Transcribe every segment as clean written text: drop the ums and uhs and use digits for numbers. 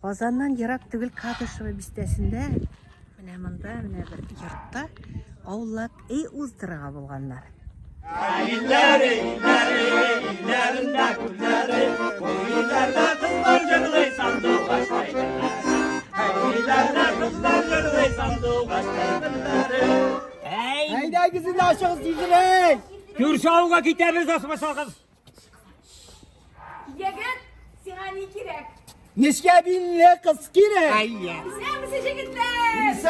Казаннан ерак түгел Кадышева бистәсендә менә монда менә бер йортта аулак уздырыга булганнар. Hayda kızın aşağı sizlere. Gürşavga gideriz asma kız. Yegit, sana ne gerek? Neşke binle kız kire. Sen misin yigitler?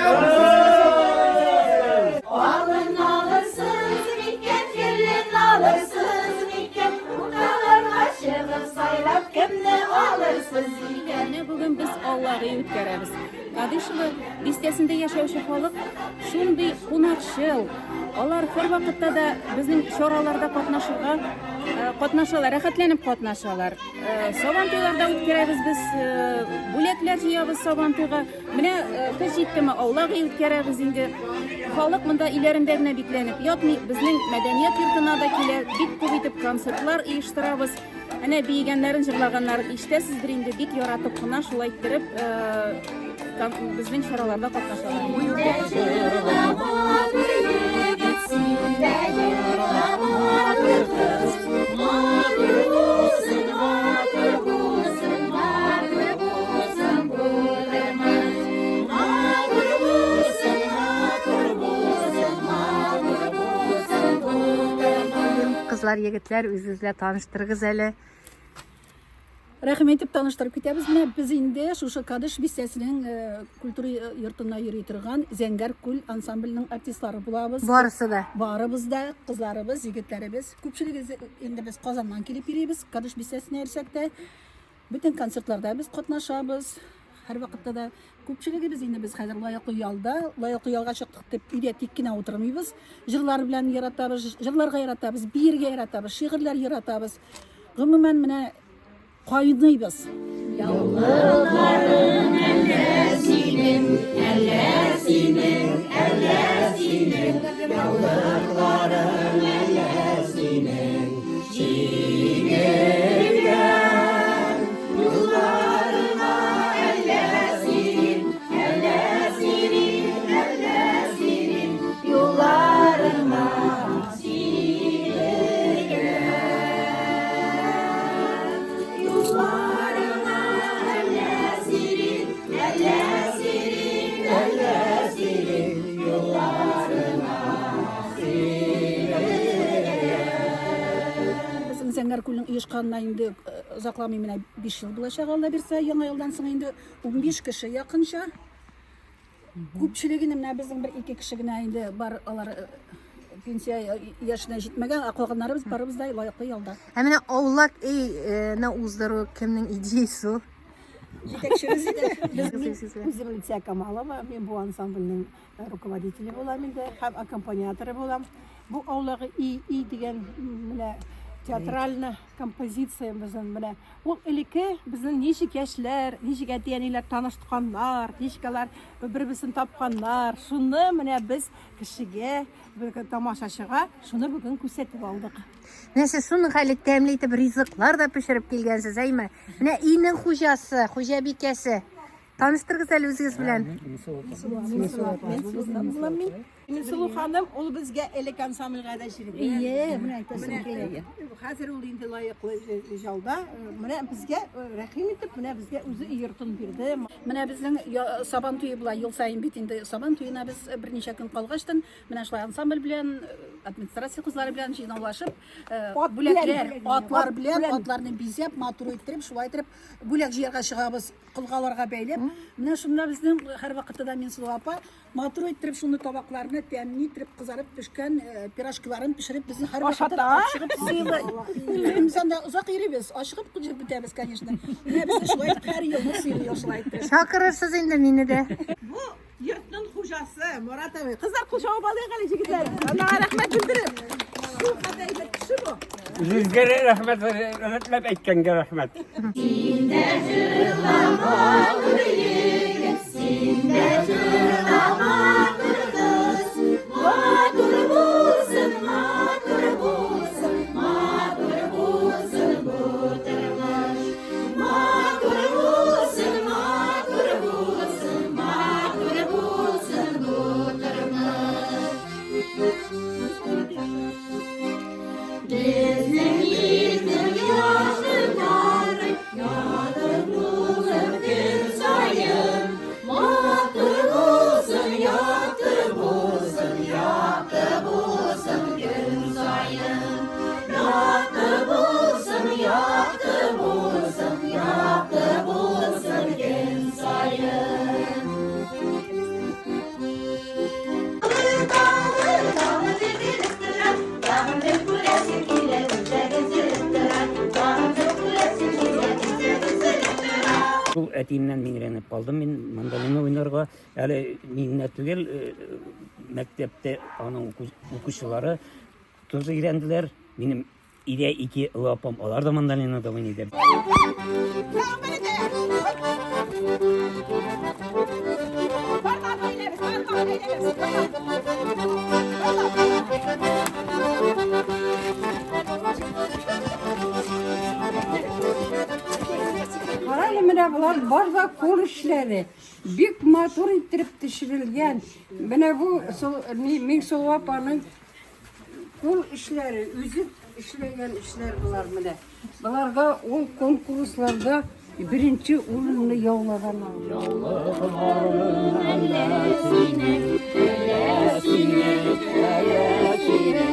Alın alırsınız mikken, gelin alırsınız mikken. Unaların aşığını saylap kimde alırsınız mikken. Bugün biz Allah'ı ötkərəmiz. Qadışlı listesinde yaşayışı xalq şunday qonaqçıl. Onlar her vaqtda da bizning şoralarda qatnaşırlar, rahatlanıp qatnaşırlar. Saban to'ylarda ötkərəmiz biz, bulaklar jiyabız saban to'yga. Mine kış yetdimi Allah'ı ötkərəmiz indi. Xalq mında ilerimdərinə biklenip, yatmı bizning madaniyat yurtuna da keler, bik ko'paytib konsertlar uyushtiramiz. Ana biyganlarin jırlaganlarin iştəsizdir indi bik yaratıp qına şulay ettirib bizning şoralarda qatnaşalım. Kızlar, yigitler, özünüzle tanıştırırız hele. Rahmet etip tanıştırıp ketemiz. Biz indi şu Kadış Bistesi'nin kültür yurtuna yürütürgen Zengar Kul ansamblinin artistleri bulabız. Barısı da. Barımız da, kızlarımız, yigitlerimiz. Köpçülük indi biz Kazan'dan kelip yürüyüz. Kadış Bistesi'ne ersek de bütün konsertlerde biz katnaşabız. Her vakitte de köpçülüğü biz indi biz hazır layıklı yalda, layıklı yalga çıktık dep üyde tekkine oturmayız. Jırlar bilen yaratabız, jırlarga yaratabız, birge yaratabız, şiirler yaratabız. Gümümen mine kaynayız. Yavruların ellesinin, ellesinin, ellesinin. Yavruların ellesinin, çiğnirken. Yıllarına ellesinin, ellesinin, ellesinin. Yıllarına Zengar Kul'un uyuşkanına indi uzaklamay mine 5 yıl bulaşak alda birse, yana yıldan sonra indi 15 kişi yakınca. Köpçülüğünü mine bizim bir 2 kişi indi bar alar pensiya yaşına jitmegen, aqalganlarımız barımız da layıklı yolda. Hemen aulak ne uzdırı kimnin ideysi? Yetekşimiz de Bizim Лиция Камалова, ben bu ansamblinin rukovodители bolam indi, hem akkompanyatörü bolam. Bu avlağı iyi degen teatralna kompozitsiya bizning bilan ol ilki bizning nechik yoshlar, nechik atiyanilar tanishganlar, nechikalar bir-birini topganlar, shuni mana biz kishiga, tomoshachiga shuni bugun ko'rsatib oldik. Neyse, şunun hali təmli etib riziklar da pişirip gelgensiz, eymi? Ne iyinin hocası, hocabikesi. Tanıştırgız hele özünüz bilen. Sulu hanım, ol bizga elek ansamblga da şirin. İyi, bunu aytasın ki. Hazır ol indi layıklı jalda, mana bizga rahim etib, mana bizga o'zi yurtun berdi. Mana bizning saban to'yi bilan yil sayin bitindi. Saban to'yina biz bir necha kun qolg'ashdan, mana shu ansambl bilan, administratsiya qizlari bilan jinollashib, bulaklar, otlar bilan otlarni bezab, motor ettirib, shulay ettirib, bulak yerga chiqamiz, qilg'alarga baylab. Mana shunda bizning har vaqtda men Sulu opa motor ettirib, shuni tabaqlarni temin ettirib, qizarib pishgan pirojkalarini pishirib, bizni har vaqtda chiqib siyla. Bizdan da uzoq yuribmiz, oshig'ib qujib bitamiz, конечно. Mana biz shulay har yil siyla shulay ettirib. Şakırırsız indi meni de. Bu yurtning xo'jasi Murat aka. Qizlar qo'shov balayqali yigitlar. Alloh rahmat bildirib. Shu qanday bir kishi bu? Sizlere rahmet, rahmetlep etkenge rahmet. Sinde cırlamadır yigit, sinde cırlamadır kız. Madur bulsun, madur bulsun, madur bulsun bu tırmış. Madur bulsun, madur әтиемнән миңрәнеп калдым мин мандолина уйнарга. Әле мине түгел, мәктәптә аның укучылары тоз өйрәнделәр. Минем иде 2 олы апам, алар да мандолинада уйныйдыр. Qarayın mine bular barda kol işleri. Bik matur ittirip düşürülgen. Mine bu Mingsol Apa'nın kol işleri, üzüp işleyen işler bular mine. Bularga o konkurslarda birinci urunlu yavladan alıyor. Ellesine, ellesine, ellesine.